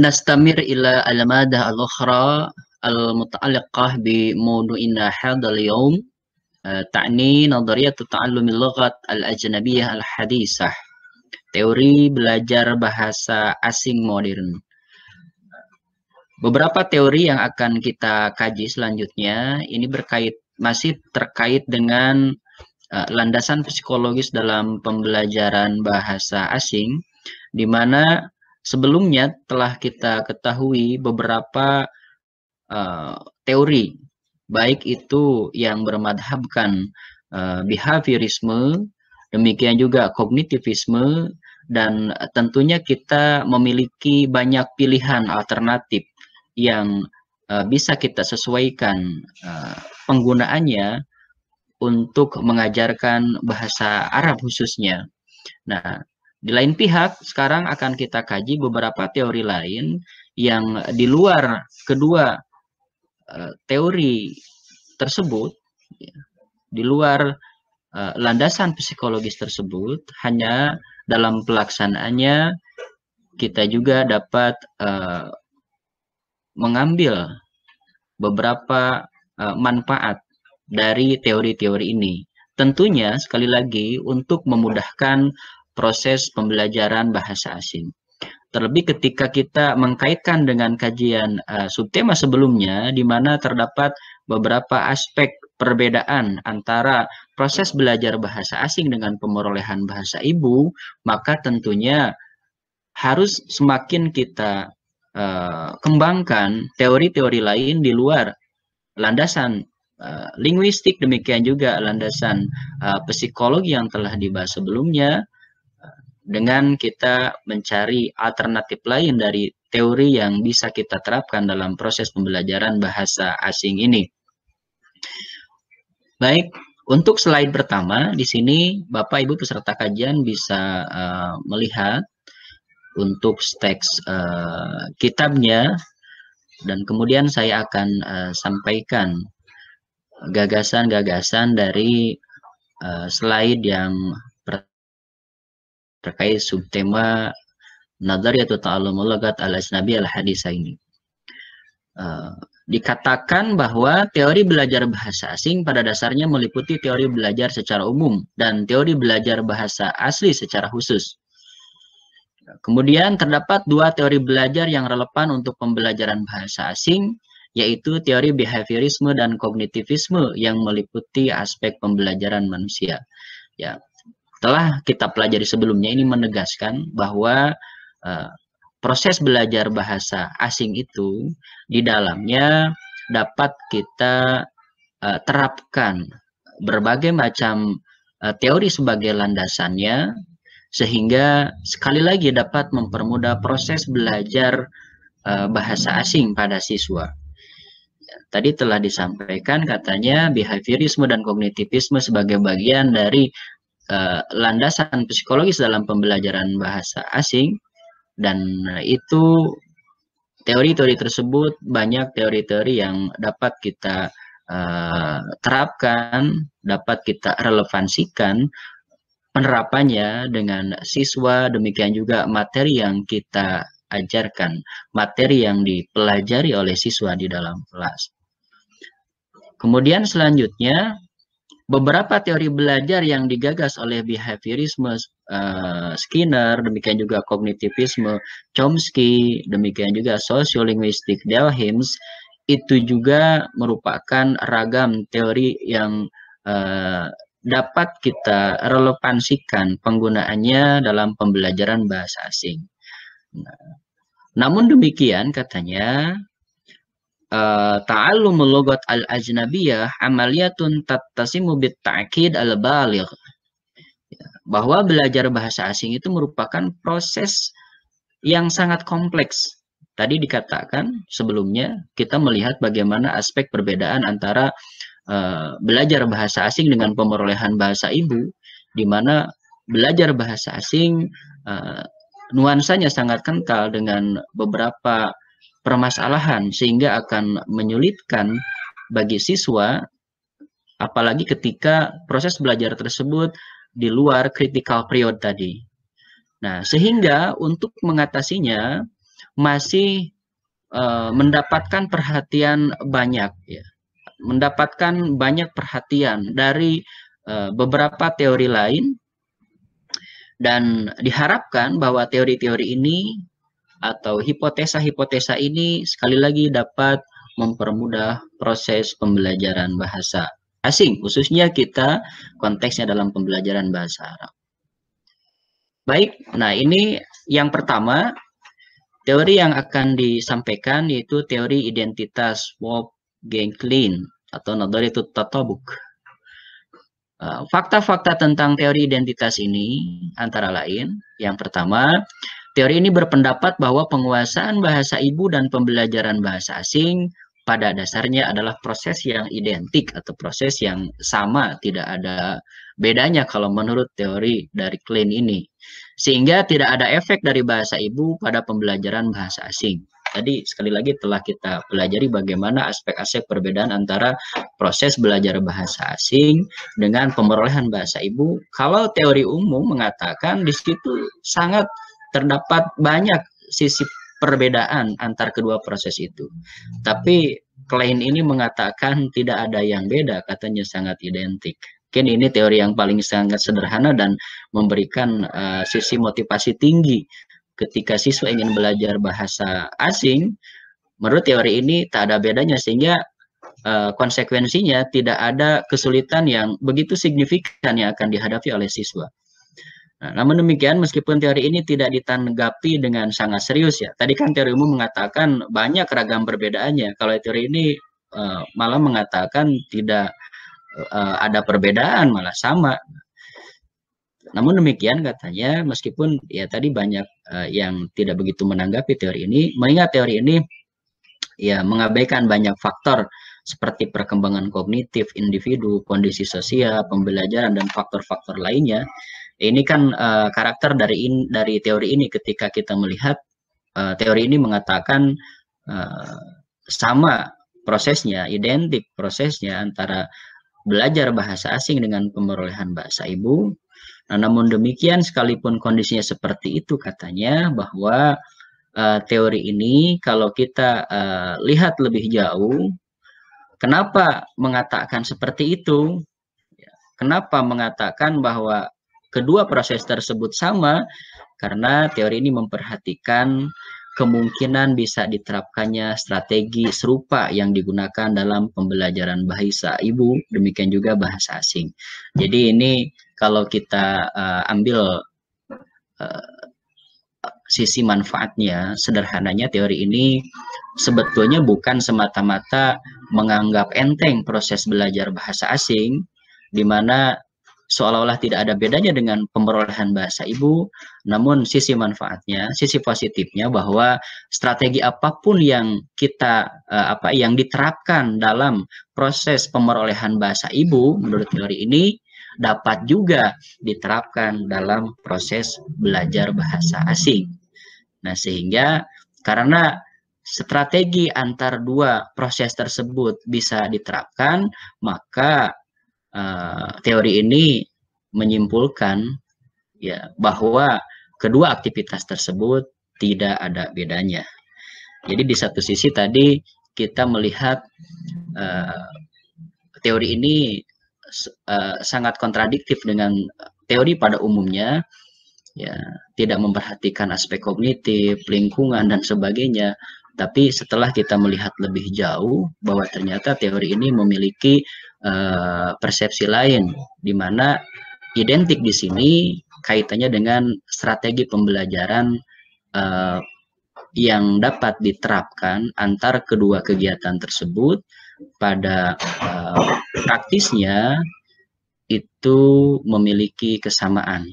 نستمر إلى المادة الأخرى المتعلقة بموضوعنا هذا اليوم، تعني نظرية تعلم اللغة الأجنبية الحديثة، teori belajar bahasa asing modern. Beberapa teori yang akan kita kaji selanjutnya ini masih terkait dengan landasan psikologis dalam pembelajaran bahasa asing, di mana sebelumnya telah kita ketahui beberapa teori, baik itu yang bermadhabkan behaviorisme, demikian juga kognitivisme, dan tentunya kita memiliki banyak pilihan alternatif yang bisa kita sesuaikan penggunaannya untuk mengajarkan bahasa Arab khususnya. Nah, di lain pihak, sekarang akan kita kaji beberapa teori lain yang di luar kedua teori tersebut, di luar landasan psikologis tersebut, hanya dalam pelaksanaannya kita juga dapat mengambil beberapa manfaat dari teori-teori ini. Tentunya sekali lagi untuk memudahkan proses pembelajaran bahasa asing. Terlebih ketika kita mengkaitkan dengan kajian subtema sebelumnya, di mana terdapat beberapa aspek perbedaan antara proses belajar bahasa asing dengan pemerolehan bahasa ibu, maka tentunya harus semakin kita kembangkan teori-teori lain di luar landasan linguistik, demikian juga landasan psikologi yang telah dibahas sebelumnya, dengan kita mencari alternatif lain dari teori yang bisa kita terapkan dalam proses pembelajaran bahasa asing ini. Baik, untuk slide pertama di sini Bapak Ibu peserta kajian bisa melihat untuk teks kitabnya, dan kemudian saya akan sampaikan gagasan-gagasan dari slide yang terkait subtema Nadhariyatu Ta'allumul Lughat al-Ajnabiyyah al-Haditsah ini. Dikatakan bahwa teori belajar bahasa asing pada dasarnya meliputi teori belajar secara umum dan teori belajar bahasa asli secara khusus. Kemudian terdapat dua teori belajar yang relevan untuk pembelajaran bahasa asing, yaitu teori behaviorisme dan kognitivisme yang meliputi aspek pembelajaran manusia. Ya, telah kita pelajari sebelumnya, ini menegaskan bahwa proses belajar bahasa asing itu di dalamnya dapat kita terapkan berbagai macam teori sebagai landasannya, sehingga sekali lagi dapat mempermudah proses belajar bahasa asing pada siswa. Tadi telah disampaikan katanya behaviorisme dan kognitivisme sebagai bagian dari landasan psikologis dalam pembelajaran bahasa asing, dan itu teori-teori tersebut banyak teori-teori yang dapat kita terapkan, dapat kita relevansikan penerapannya dengan siswa, demikian juga materi yang kita ajarkan, materi yang dipelajari oleh siswa di dalam kelas. Kemudian selanjutnya, beberapa teori belajar yang digagas oleh behaviorisme Skinner, demikian juga kognitivisme Chomsky, demikian juga sosiolinguistik Delhims, itu juga merupakan ragam teori yang dapat kita relevansikan penggunaannya dalam pembelajaran bahasa asing. Namun demikian katanya, ta'allumul lughat al-ajnabiyyah amaliyatun tattasimu bit-ta'kid al-baligh, bahwa belajar bahasa asing itu merupakan proses yang sangat kompleks. Tadi dikatakan sebelumnya kita melihat bagaimana aspek perbedaan antara belajar bahasa asing dengan pemerolehan bahasa ibu, di mana belajar bahasa asing nuansanya sangat kental dengan beberapa permasalahan, sehingga akan menyulitkan bagi siswa, apalagi ketika proses belajar tersebut di luar critical period tadi. Nah, sehingga untuk mengatasinya, masih mendapatkan perhatian banyak, ya, mendapatkan banyak perhatian dari beberapa teori lain, dan diharapkan bahwa teori-teori ini atau hipotesa-hipotesa ini sekali lagi dapat mempermudah proses pembelajaran bahasa asing, khususnya kita konteksnya dalam pembelajaran bahasa Arab. Baik, nah ini yang pertama, teori yang akan disampaikan yaitu teori identitas Wolff-Genklin atau Nadharyatut Tatabuk. Fakta-fakta tentang teori identitas ini antara lain, yang pertama, teori ini berpendapat bahwa penguasaan bahasa ibu dan pembelajaran bahasa asing pada dasarnya adalah proses yang identik atau proses yang sama, tidak ada bedanya kalau menurut teori dari Klein ini. Sehingga tidak ada efek dari bahasa ibu pada pembelajaran bahasa asing. Tadi sekali lagi telah kita pelajari bagaimana aspek-aspek perbedaan antara proses belajar bahasa asing dengan pemerolehan bahasa ibu. Kalau teori umum mengatakan di situ sangat terdapat banyak sisi perbedaan antar kedua proses itu. Tapi Klein ini mengatakan tidak ada yang beda, katanya sangat identik. Mungkin ini teori yang paling sangat sederhana dan memberikan sisi motivasi tinggi ketika siswa ingin belajar bahasa asing. Menurut teori ini tak ada bedanya, sehingga konsekuensinya tidak ada kesulitan yang begitu signifikan yang akan dihadapi oleh siswa. Nah, namun demikian, meskipun teori ini tidak ditanggapi dengan sangat serius, ya, tadi kan teori umum mengatakan banyak ragam perbedaannya. Kalau teori ini malah mengatakan tidak ada perbedaan, malah sama. Namun demikian katanya, meskipun ya tadi banyak yang tidak begitu menanggapi teori ini, mengingat teori ini ya mengabaikan banyak faktor seperti perkembangan kognitif individu, kondisi sosial, pembelajaran, dan faktor-faktor lainnya. Ini kan karakter dari teori ini ketika kita melihat teori ini mengatakan sama prosesnya, identik prosesnya antara belajar bahasa asing dengan pemerolehan bahasa ibu. Nah, namun demikian, sekalipun kondisinya seperti itu, katanya bahwa teori ini kalau kita lihat lebih jauh, kenapa mengatakan seperti itu? Kenapa mengatakan bahwa kedua proses tersebut sama? Karena teori ini memperhatikan kemungkinan bisa diterapkannya strategi serupa yang digunakan dalam pembelajaran bahasa ibu, demikian juga bahasa asing. Jadi ini kalau kita ambil sisi manfaatnya, sederhananya teori ini sebetulnya bukan semata-mata menganggap enteng proses belajar bahasa asing, di mana seolah-olah tidak ada bedanya dengan pemerolehan bahasa ibu, namun sisi manfaatnya, sisi positifnya bahwa strategi apapun yang kita yang diterapkan dalam proses pemerolehan bahasa ibu menurut teori ini dapat juga diterapkan dalam proses belajar bahasa asing. Nah, sehingga karena strategi antar dua proses tersebut bisa diterapkan, maka teori ini menyimpulkan ya bahwa kedua aktivitas tersebut tidak ada bedanya. Jadi di satu sisi tadi kita melihat teori ini sangat kontradiktif dengan teori pada umumnya, ya, tidak memperhatikan aspek kognitif, lingkungan, dan sebagainya. Tapi setelah kita melihat lebih jauh bahwa ternyata teori ini memiliki persepsi lain, di mana identik di sini kaitannya dengan strategi pembelajaran yang dapat diterapkan antar kedua kegiatan tersebut pada praktisnya itu memiliki kesamaan.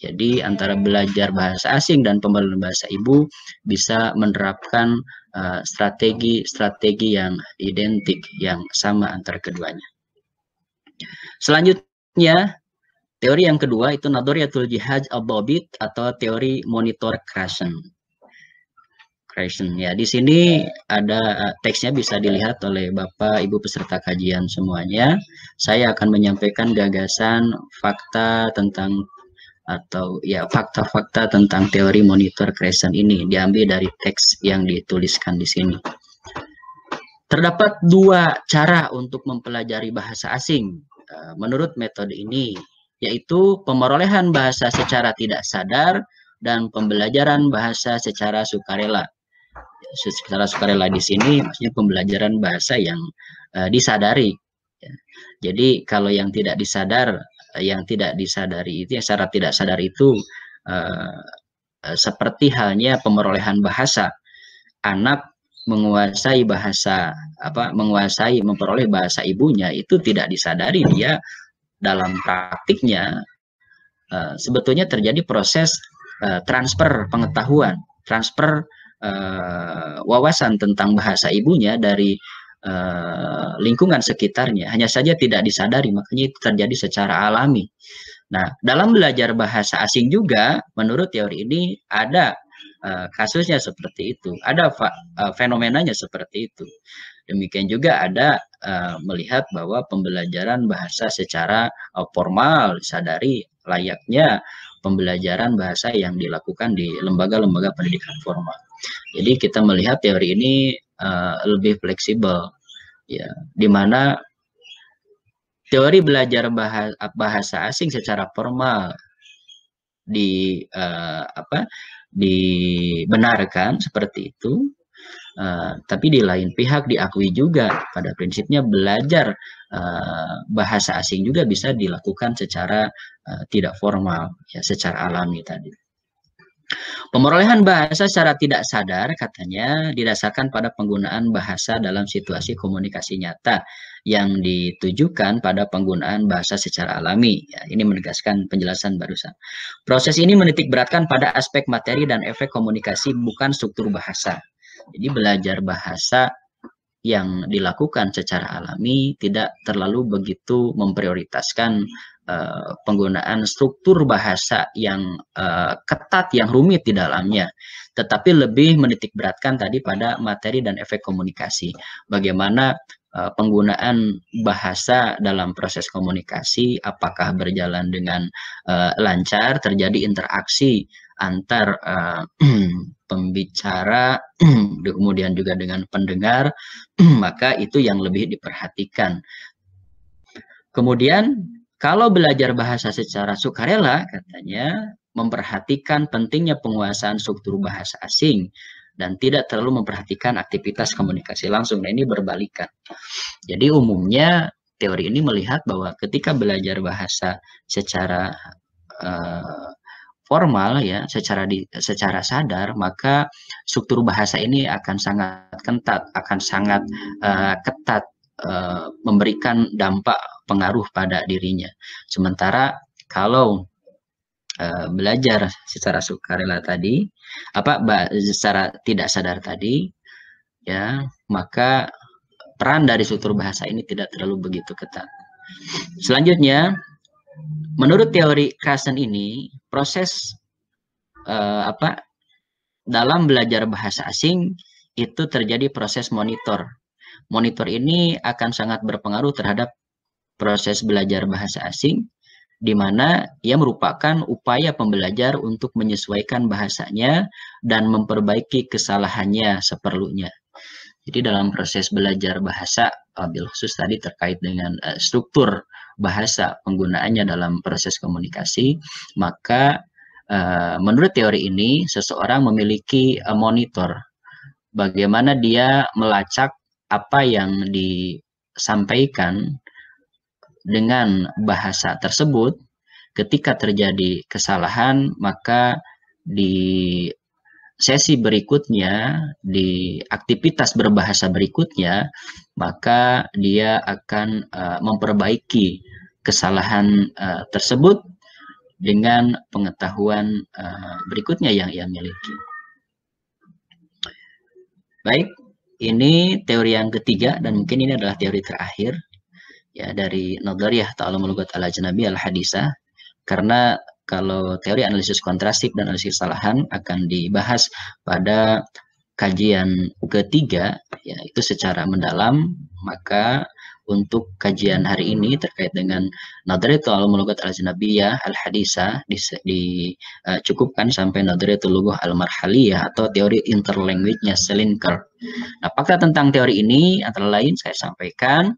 Jadi antara belajar bahasa asing dan pembelajaran bahasa ibu bisa menerapkan strategi-strategi yang identik, yang sama antara keduanya. Selanjutnya, teori yang kedua itu Nadharyatul Jihad Al-Dhabit atau teori monitor creation. Ya, di sini ada teksnya, bisa dilihat oleh Bapak Ibu peserta kajian semuanya. Saya akan menyampaikan gagasan fakta tentang atau ya fakta-fakta tentang teori monitor creation ini diambil dari teks yang dituliskan di sini. Terdapat dua cara untuk mempelajari bahasa asing menurut metode ini, yaitu pemerolehan bahasa secara tidak sadar dan pembelajaran bahasa secara sukarela. Secara sukarela di sini maksudnya pembelajaran bahasa yang disadari. Jadi kalau yang tidak disadari itu, yang secara tidak sadar itu seperti halnya pemerolehan bahasa. Anak menguasai memperoleh bahasa ibunya itu tidak disadari, dia dalam praktiknya sebetulnya terjadi proses transfer pengetahuan, transfer wawasan tentang bahasa ibunya dari lingkungan sekitarnya, hanya saja tidak disadari, makanya itu terjadi secara alami. Nah, dalam belajar bahasa asing juga, menurut teori ini ada kasusnya seperti itu, ada fenomenanya seperti itu. Demikian juga ada melihat bahwa pembelajaran bahasa secara formal disadari layaknya pembelajaran bahasa yang dilakukan di lembaga-lembaga pendidikan formal. Jadi kita melihat teori ini lebih fleksibel, ya, di mana teori belajar bahasa asing secara formal dibenarkan seperti itu, tapi di lain pihak diakui juga pada prinsipnya belajar bahasa asing juga bisa dilakukan secara tidak formal, ya, secara alami tadi. Pemerolehan bahasa secara tidak sadar katanya didasarkan pada penggunaan bahasa dalam situasi komunikasi nyata yang ditujukan pada penggunaan bahasa secara alami. Ya, ini menegaskan penjelasan barusan. Proses ini menitik beratkan pada aspek materi dan efek komunikasi, bukan struktur bahasa. Jadi belajar bahasa yang dilakukan secara alami tidak terlalu begitu memprioritaskan penggunaan struktur bahasa yang ketat, yang rumit di dalamnya, tetapi lebih menitik beratkan tadi pada materi dan efek komunikasi. Bagaimana penggunaan bahasa dalam proses komunikasi, apakah berjalan dengan lancar, terjadi interaksi antar pembicara, kemudian juga dengan pendengar, maka itu yang lebih diperhatikan. Kemudian kalau belajar bahasa secara sukarela, katanya memperhatikan pentingnya penguasaan struktur bahasa asing dan tidak terlalu memperhatikan aktivitas komunikasi langsung. Nah, ini berbalikan. Jadi umumnya teori ini melihat bahwa ketika belajar bahasa secara formal, ya, secara sadar, maka struktur bahasa ini akan sangat ketat, memberikan dampak pengaruh pada dirinya. Sementara kalau belajar secara sukarela tadi, secara tidak sadar tadi, ya, maka peran dari struktur bahasa ini tidak terlalu begitu ketat. Selanjutnya, menurut teori Carson ini, proses dalam belajar bahasa asing itu terjadi proses monitor. Monitor ini akan sangat berpengaruh terhadap proses belajar bahasa asing, di mana ia merupakan upaya pembelajar untuk menyesuaikan bahasanya dan memperbaiki kesalahannya seperlunya. Jadi dalam proses belajar bahasa, bil khusus tadi terkait dengan struktur bahasa, penggunaannya dalam proses komunikasi, maka menurut teori ini seseorang memiliki monitor, bagaimana dia melacak apa yang disampaikan dengan bahasa tersebut. Ketika terjadi kesalahan, maka di sesi berikutnya, di aktivitas berbahasa berikutnya, maka dia akan memperbaiki kesalahan tersebut dengan pengetahuan berikutnya yang ia miliki. Baik, ini teori yang ketiga dan mungkin ini adalah teori terakhir, ya, dari Nadhariyah Ta'allumul Lughat al-Ajnabiyah al-Hadisah. Karena kalau teori analisis kontrastif dan analisis kesalahan akan dibahas pada kajian ketiga, ya, itu secara mendalam, maka untuk kajian hari ini terkait dengan Nadhriyatul Lughat al-Ajnabiyyah al-Hadisah dicukupkan sampai Nadhriyatul Lughat al-Marhaliyah atau teori interlanguage-nya Selinker. Nah, fakta tentang teori ini antara lain saya sampaikan,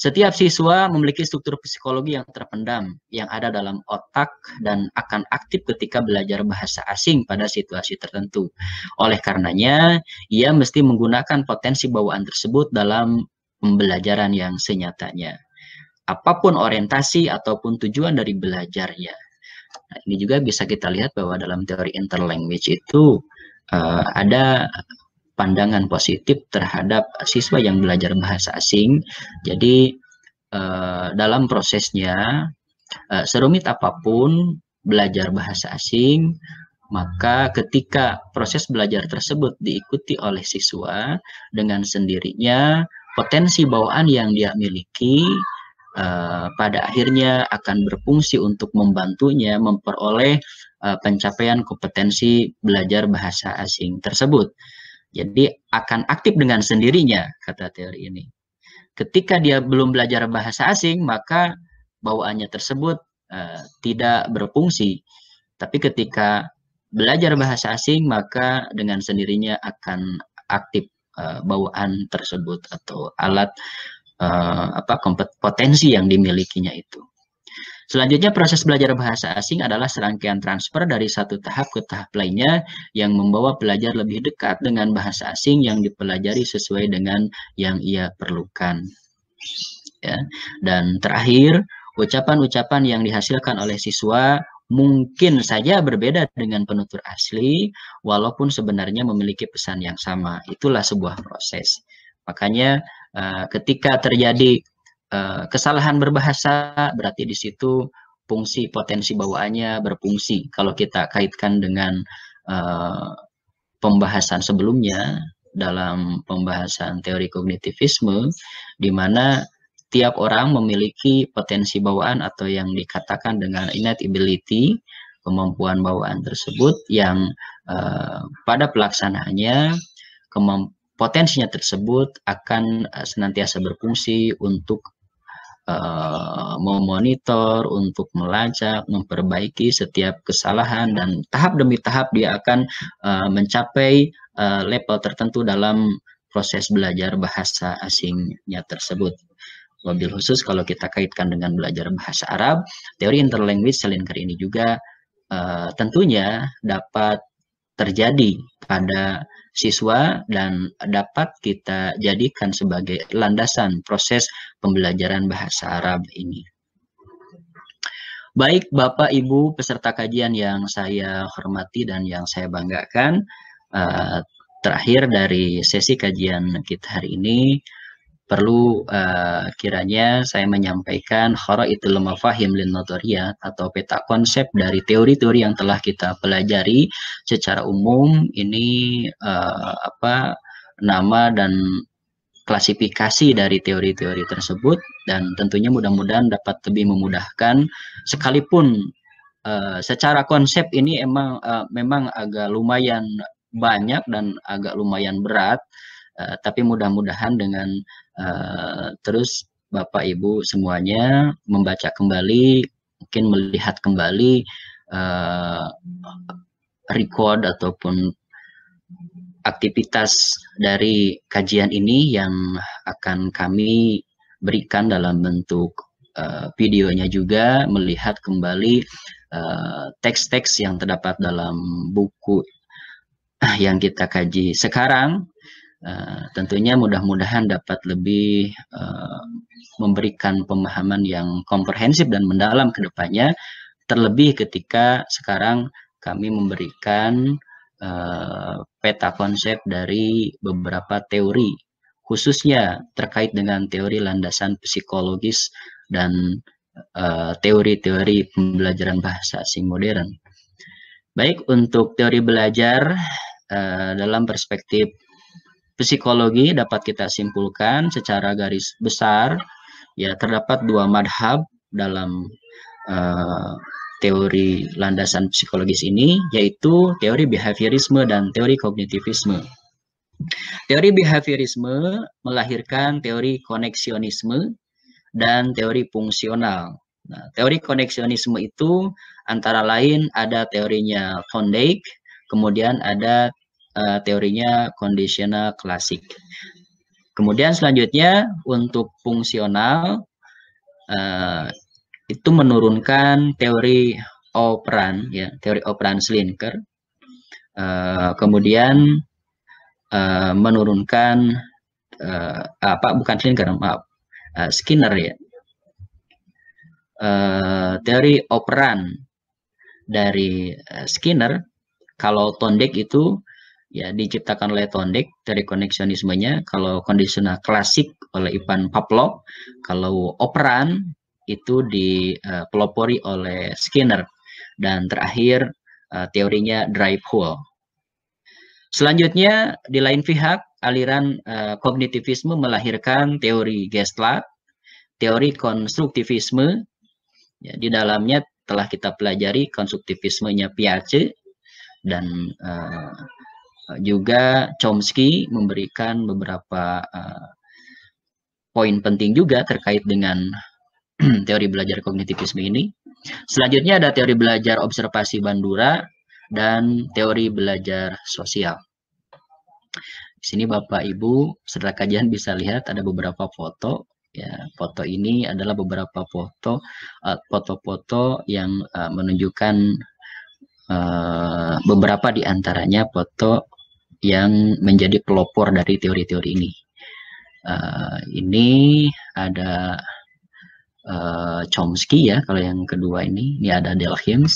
setiap siswa memiliki struktur psikologi yang terpendam, yang ada dalam otak dan akan aktif ketika belajar bahasa asing pada situasi tertentu. Oleh karenanya, ia mesti menggunakan potensi bawaan tersebut dalam pembelajaran yang senyatanya. Apapun orientasi ataupun tujuan dari belajarnya. Nah, ini juga bisa kita lihat bahwa dalam teori interlanguage itu ada pandangan positif terhadap siswa yang belajar bahasa asing. Jadi dalam prosesnya, serumit apapun belajar bahasa asing, maka ketika proses belajar tersebut diikuti oleh siswa, dengan sendirinya potensi bawaan yang dia miliki pada akhirnya akan berfungsi untuk membantunya memperoleh pencapaian kompetensi belajar bahasa asing tersebut. Jadi akan aktif dengan sendirinya, kata teori ini. Ketika dia belum belajar bahasa asing, maka bawaannya tersebut tidak berfungsi. Tapi ketika belajar bahasa asing, maka dengan sendirinya akan aktif bawaan tersebut atau alat potensi yang dimilikinya itu. Selanjutnya, proses belajar bahasa asing adalah serangkaian transfer dari satu tahap ke tahap lainnya yang membawa pelajar lebih dekat dengan bahasa asing yang dipelajari sesuai dengan yang ia perlukan. Ya. Dan terakhir, ucapan-ucapan yang dihasilkan oleh siswa mungkin saja berbeda dengan penutur asli, walaupun sebenarnya memiliki pesan yang sama. Itulah sebuah proses. Makanya ketika terjadi kesalahan berbahasa, berarti di situ fungsi potensi bawaannya berfungsi. Kalau kita kaitkan dengan pembahasan sebelumnya dalam pembahasan teori kognitivisme, di mana tiap orang memiliki potensi bawaan atau yang dikatakan dengan innate ability, kemampuan bawaan tersebut yang pada pelaksanaannya potensinya tersebut akan senantiasa berfungsi untuk memonitor, untuk melacak, memperbaiki setiap kesalahan, dan tahap demi tahap dia akan mencapai level tertentu dalam proses belajar bahasa asingnya tersebut. Wabil khusus kalau kita kaitkan dengan belajar bahasa Arab, teori interlanguage Selinker ini juga tentunya dapat terjadi pada siswa dan dapat kita jadikan sebagai landasan proses pembelajaran bahasa Arab ini. Baik Bapak Ibu peserta kajian yang saya hormati dan yang saya banggakan, terakhir dari sesi kajian kita hari ini, perlu kiranya saya menyampaikan kharaitul mafahim lin nadhariyat atau peta konsep dari teori-teori yang telah kita pelajari secara umum. Ini nama dan klasifikasi dari teori-teori tersebut, dan tentunya mudah-mudahan dapat lebih memudahkan, sekalipun secara konsep ini memang agak lumayan banyak dan agak lumayan berat, tapi mudah-mudahan dengan terus Bapak Ibu semuanya membaca kembali, mungkin melihat kembali record ataupun aktivitas dari kajian ini yang akan kami berikan dalam bentuk videonya juga, melihat kembali teks-teks yang terdapat dalam buku yang kita kaji sekarang. Tentunya mudah-mudahan dapat lebih memberikan pemahaman yang komprehensif dan mendalam ke depannya, terlebih ketika sekarang kami memberikan peta konsep dari beberapa teori, khususnya terkait dengan teori landasan psikologis dan teori-teori pembelajaran bahasa asing modern. Baik, untuk teori belajar dalam perspektif psikologi dapat kita simpulkan secara garis besar, ya terdapat dua madhab dalam teori landasan psikologis ini, yaitu teori behaviorisme dan teori kognitivisme. Teori behaviorisme melahirkan teori koneksionisme, dan teori fungsional. Nah, teori koneksionisme itu antara lain ada teorinya Thorndike, kemudian ada teorinya kondisional klasik. Kemudian selanjutnya untuk fungsional itu menurunkan teori operan, ya, teori operan Schlinker. Kemudian menurunkan bukan Schlinker, maaf, Skinner, ya. Teori operan dari Skinner, kalau Thorndike itu ya diciptakan oleh Thorndike dari koneksionismenya, kalau kondisional klasik oleh Ivan Pavlov, kalau operan itu dipelopori oleh Skinner, dan terakhir teorinya drive hole. Selanjutnya di lain pihak aliran kognitivisme melahirkan teori Gestalt, teori konstruktivisme. Ya, di dalamnya telah kita pelajari konstruktivismenya Piaget, dan juga Chomsky memberikan beberapa poin penting juga terkait dengan teori belajar kognitivisme ini. Selanjutnya ada teori belajar observasi Bandura dan teori belajar sosial. Di sini Bapak Ibu peserta kajian bisa lihat ada beberapa foto. Ya, foto ini adalah beberapa foto-foto yang menunjukkan beberapa di antaranya foto yang menjadi pelopor dari teori-teori ini. Ini ada Chomsky, ya, kalau yang kedua ini ada Delhaims.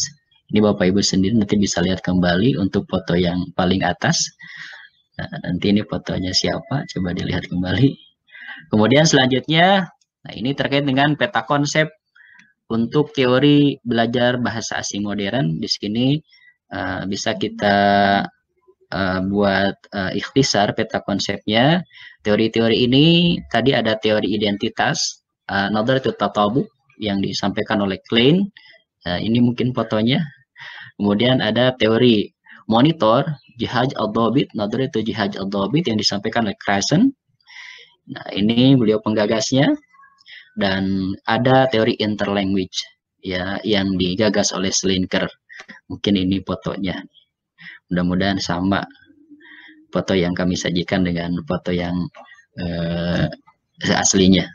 Ini Bapak Ibu sendiri nanti bisa lihat kembali untuk foto yang paling atas. Nah, nanti ini fotonya siapa, coba dilihat kembali. Kemudian selanjutnya, nah ini terkait dengan peta konsep untuk teori belajar bahasa asing modern. Di sini bisa kita buat ikhtisar peta konsepnya. Teori-teori ini tadi ada teori identitas, Nadharatut Tatabuk yang disampaikan oleh Klein. Ini mungkin fotonya. Kemudian ada teori monitor, Jihad al-Dhabit, Nadharatut Jihad al-Dhabit yang disampaikan oleh Krashen. Nah, ini beliau penggagasnya. Dan ada teori interlanguage, ya, yang digagas oleh Schlinker. Mungkin ini fotonya. Mudah-mudahan sama foto yang kami sajikan dengan foto yang aslinya.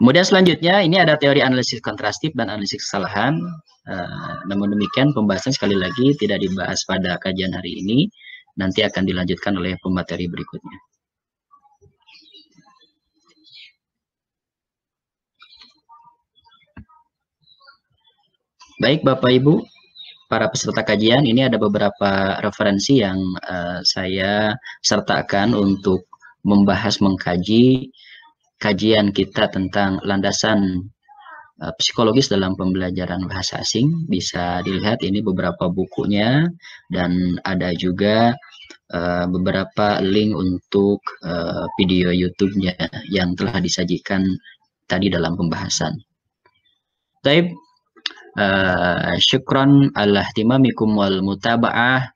Kemudian selanjutnya ini ada teori analisis kontrastif dan analisis kesalahan. Namun demikian pembahasan sekali lagi tidak dibahas pada kajian hari ini. Nanti akan dilanjutkan oleh pemateri berikutnya. Baik Bapak Ibu, para peserta kajian, ini ada beberapa referensi yang saya sertakan untuk membahas mengkaji kajian kita tentang landasan psikologis dalam pembelajaran bahasa asing. Bisa dilihat ini beberapa bukunya, dan ada juga beberapa link untuk video YouTube-nya yang telah disajikan tadi dalam pembahasan. Baik. Syukran ala ihtimamikum wal mutaba'ah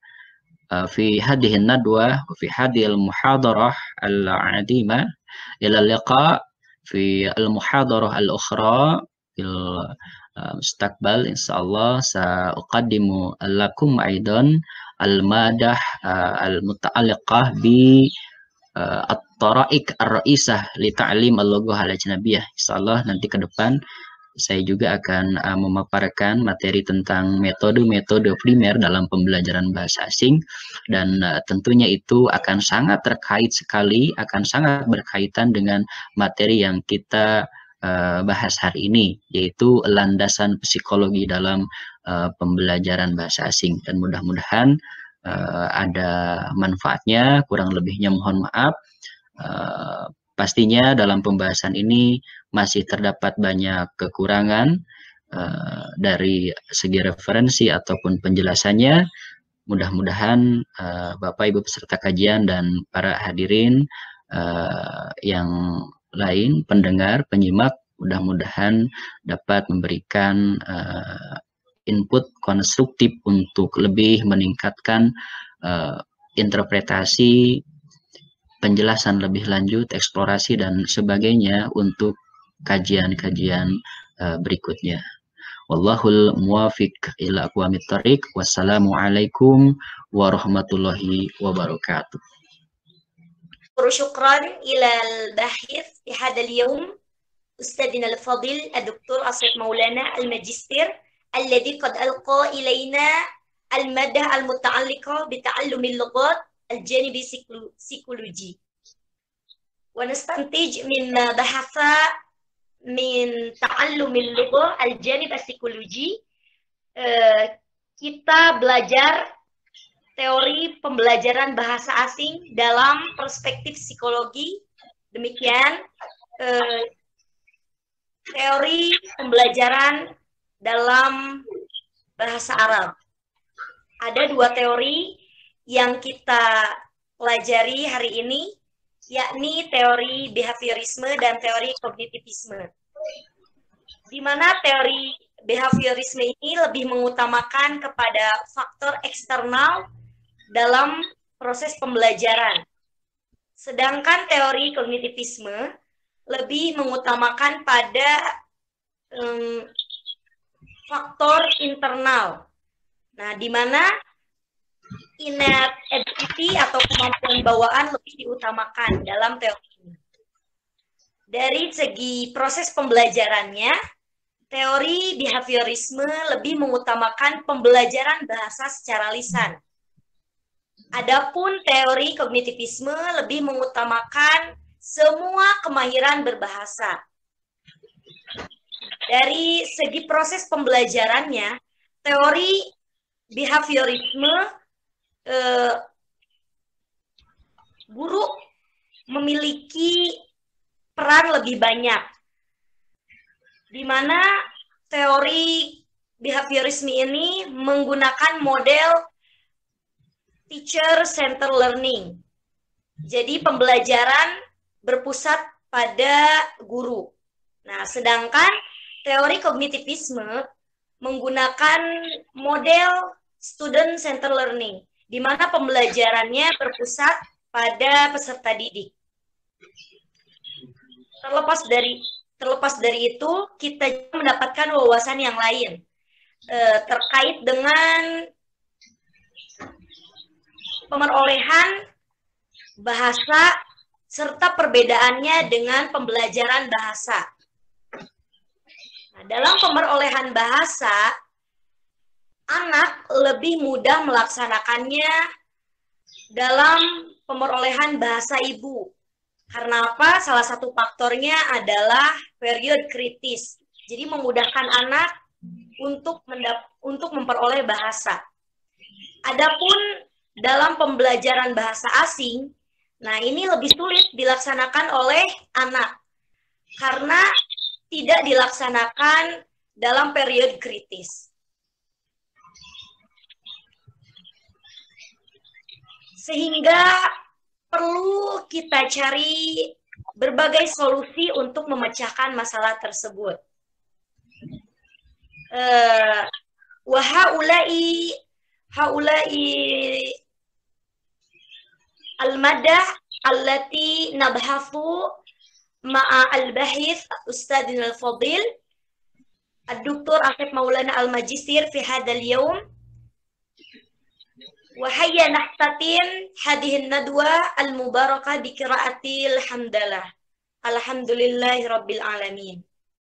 fi hadhihi nadwa wa fi hadhihi al-muhadarah al-'azimah. Ila liqa fi al-muhadarah al-ukhra fil mustaqbal insyaallah. Sa'uqaddimu lakum aidan al-madah al-muta'alliqah bi at-tara'iq ar-ra'isah li ta'lim al-lughah al-ajnabiyyah. Insyaallah nanti ke depan saya juga akan memaparkan materi tentang metode-metode primer dalam pembelajaran bahasa asing, dan tentunya itu akan sangat terkait sekali, akan sangat berkaitan dengan materi yang kita bahas hari ini, yaitu landasan psikologi dalam pembelajaran bahasa asing. Dan mudah-mudahan ada manfaatnya, kurang lebihnya mohon maaf. Pastinya dalam pembahasan ini masih terdapat banyak kekurangan dari segi referensi ataupun penjelasannya. Mudah-mudahan Bapak Ibu peserta kajian dan para hadirin yang lain, pendengar, penyimak, mudah-mudahan dapat memberikan input konstruktif untuk lebih meningkatkan interpretasi, penjelasan lebih lanjut, eksplorasi dan sebagainya untuk kajian-kajian berikutnya. Wallahul muwafiq ila aqwamit thariq. Wassalamualaikum warahmatullahi wabarakatuh. شكرا إلى الباحث في هذا اليوم أستاذنا الفاضل الدكتور أسيف مولانا الماجستير الذي قد ألقى إلينا المادة المتعلقة بتعلم اللغات الجانب السيكولوجي، ونستنتج مما بحث من تعلم اللغة الجانب السيكولوجي kita belajar teori pembelajaran bahasa asing dalam perspektif psikologi. Demikian teori pembelajaran dalam bahasa Arab. Ada dua teori yang kita pelajari hari ini, yakni teori behaviorisme dan teori kognitivisme. Di mana teori behaviorisme ini lebih mengutamakan kepada faktor eksternal dalam proses pembelajaran. Sedangkan teori kognitivisme lebih mengutamakan pada faktor internal. Nah, di mana innate ability atau kemampuan bawaan lebih diutamakan dalam teori ini. Dari segi proses pembelajarannya, teori behaviorisme lebih mengutamakan pembelajaran bahasa secara lisan. Adapun teori kognitivisme lebih mengutamakan semua kemahiran berbahasa. Dari segi proses pembelajarannya, teori behaviorisme guru memiliki peran lebih banyak, di mana teori behaviorisme ini menggunakan model teacher-centered learning. Jadi pembelajaran berpusat pada guru. Nah, sedangkan teori kognitivisme menggunakan model student-centered learning, di mana pembelajarannya berpusat pada peserta didik. Terlepas dari itu, kita mendapatkan wawasan yang lain terkait dengan pemerolehan bahasa serta perbedaannya dengan pembelajaran bahasa. Nah, dalam pemerolehan bahasa, anak lebih mudah melaksanakannya dalam pemerolehan bahasa ibu. Karena apa? Salah satu faktornya adalah periode kritis. Jadi memudahkan anak untuk memperoleh bahasa. Adapun dalam pembelajaran bahasa asing, nah ini lebih sulit dilaksanakan oleh anak karena tidak dilaksanakan dalam periode kritis. Sehingga perlu kita cari berbagai solusi untuk memecahkan masalah tersebut. Haulai al-madah allati nabhathu ma'a al-bahith Ustadzina al-Fadil Ad-Doktor Asif Maulana al-Majistir fi hadzal yawm. Wa hayya nahtatim hadhihi an-nadwa al-mubarakah bi qiraatil hamdalah. Alhamdulillahi rabbil alamin.